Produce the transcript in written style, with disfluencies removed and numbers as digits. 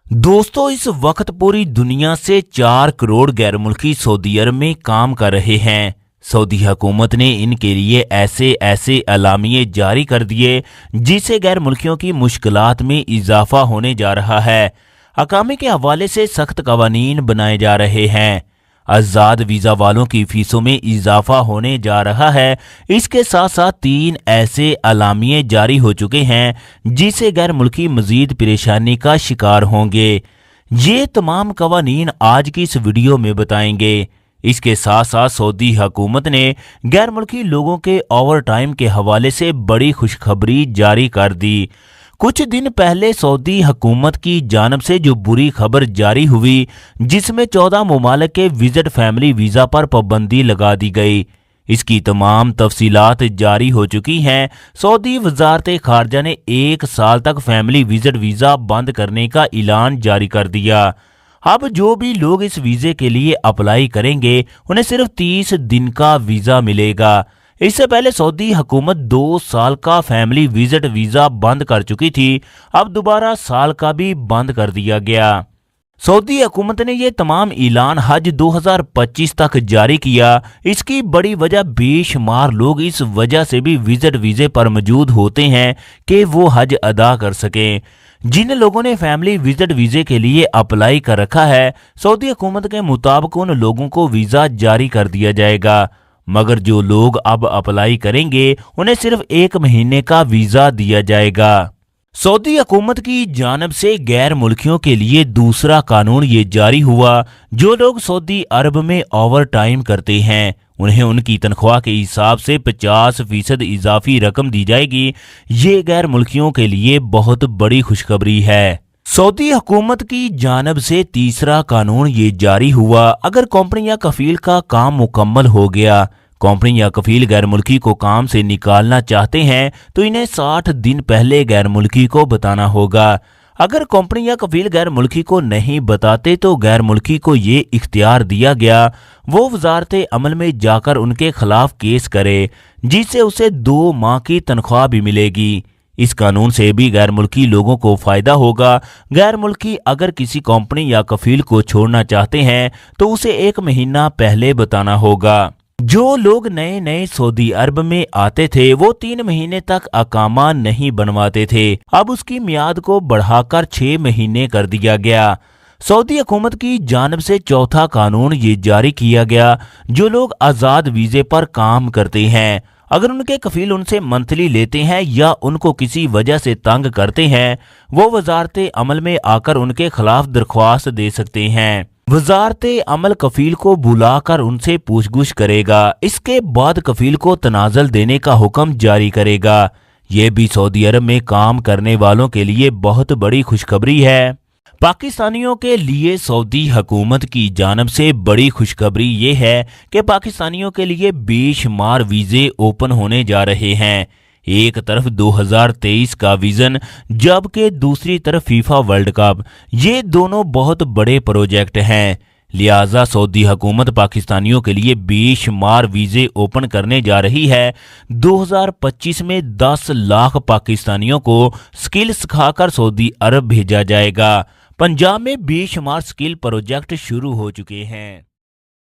दोस्तों, इस वक्त पूरी दुनिया से 4 करोड़ गैर मुल्की सऊदी अरब में काम कर रहे हैं। सऊदी हुकूमत ने इनके लिए ऐसे ऐसे अलामिये जारी कर दिए जिससे गैर मुल्कियों की मुश्किलात में इजाफा होने जा रहा है। अकामे के हवाले से सख्त कवानीन बनाए जा रहे हैं। आज़ाद वीज़ा वालों की फीसों में इजाफा होने जा रहा है। इसके साथ साथ 3 ऐसे अलामिये जारी हो चुके हैं जिससे गैर मुल्की मजीद परेशानी का शिकार होंगे। ये तमाम कवानीन आज की इस वीडियो में बताएंगे। इसके साथ साथ सऊदी हुकूमत ने गैर मुल्की लोगों के ओवर टाइम के हवाले से बड़ी खुशखबरी जारी कर दी। कुछ दिन पहले सऊदी हुकूमत की जानब से जो बुरी खबर जारी हुई जिसमें 14 मुमालिक के विजिट फैमिली वीज़ा पर पाबंदी लगा दी गई, इसकी तमाम तफसीलात जारी हो चुकी हैं। सऊदी वजारत खारजा ने 1 साल तक फैमिली विजिट वीज़ा बंद करने का ऐलान जारी कर दिया। अब जो भी लोग इस वीज़े के लिए अप्लाई करेंगे उन्हें सिर्फ 30 दिन का वीज़ा मिलेगा। इससे पहले सऊदी हुकूमत 2 साल का फैमिली विजिट वीज़ा बंद कर चुकी थी। अब दोबारा साल का भी बंद कर दिया गया। सऊदी हुकूमत ने ये तमाम ऐलान हज 2025 तक जारी किया। इसकी बड़ी वजह बेशुमार लोग इस वजह से भी विजिट वीज़े पर मौजूद होते हैं कि वो हज अदा कर सकें। जिन लोगों ने फैमिली विजिट वीज़े के लिए अप्लाई कर रखा है, सऊदी हुकूमत के मुताबिक उन लोगों को वीज़ा जारी कर दिया जाएगा, मगर जो लोग अब अप्लाई करेंगे उन्हें सिर्फ 1 महीने का वीज़ा दिया जाएगा। सऊदी हुकूमत की जानब से गैर मुल्कियों के लिए दूसरा कानून ये जारी हुआ। जो लोग सऊदी अरब में ओवर टाइम करते हैं उन्हें उनकी तनख्वाह के हिसाब से 50% इजाफी रकम दी जाएगी। ये गैर मुल्कियों के लिए बहुत बड़ी खुशखबरी है। सऊदी हुकूमत की जानब से तीसरा कानून ये जारी हुआ। अगर कंपनी या कफील का काम मुकम्मल हो गया, कंपनी या कफील गैर मुल्की को काम से निकालना चाहते हैं तो इन्हें 60 दिन पहले गैर मुल्की को बताना होगा। अगर कंपनी या कफील गैर मुल्की को नहीं बताते तो गैर मुल्की को ये इख्तियार दिया गया वो वजारत अमल में जाकर उनके खिलाफ केस करे जिससे उसे 2 माह की तनख्वाह भी मिलेगी। इस कानून से भी गैर मुल्की लोगों को फायदा होगा। गैर मुल्की अगर किसी कंपनी या कफील को छोड़ना चाहते हैं तो उसे 1 महीना पहले बताना होगा। जो लोग नए नए सऊदी अरब में आते थे वो 3 महीने तक अकामा नहीं बनवाते थे। अब उसकी मियाद को बढ़ाकर 6 महीने कर दिया गया। सऊदी हुकूमत की जानब से चौथा कानून ये जारी किया गया। जो लोग आज़ाद वीज़े पर काम करते हैं, अगर उनके कफील उनसे मंथली लेते हैं या उनको किसी वजह से तंग करते हैं, वो वजारत अमल में आकर उनके खिलाफ दरख्वास्त दे सकते हैं। वजारत अमल कफील को बुलाकर उनसे पूछगछ करेगा। इसके बाद कफील को तनाज़ुल देने का हुक्म जारी करेगा। ये भी सऊदी अरब में काम करने वालों के लिए बहुत बड़ी खुशखबरी है। पाकिस्तानियों के लिए सऊदी हुकूमत की जानब से बड़ी खुशखबरी ये है कि पाकिस्तानियों के लिए बेशुमार वीज़े ओपन होने जा रहे हैं। एक तरफ 2023 का विजन जबकि दूसरी तरफ फीफा वर्ल्ड कप। ये दोनों बहुत बड़े प्रोजेक्ट हैं, लिहाजा सऊदी हुकूमत पाकिस्तानियों के लिए बेशुमार वीज़े ओपन करने जा रही है। 2025 में 10 लाख पाकिस्तानियों को स्किल सिखाकर सऊदी अरब भेजा जाएगा। पंजाब में बेशुमार स्किल प्रोजेक्ट शुरू हो चुके हैं।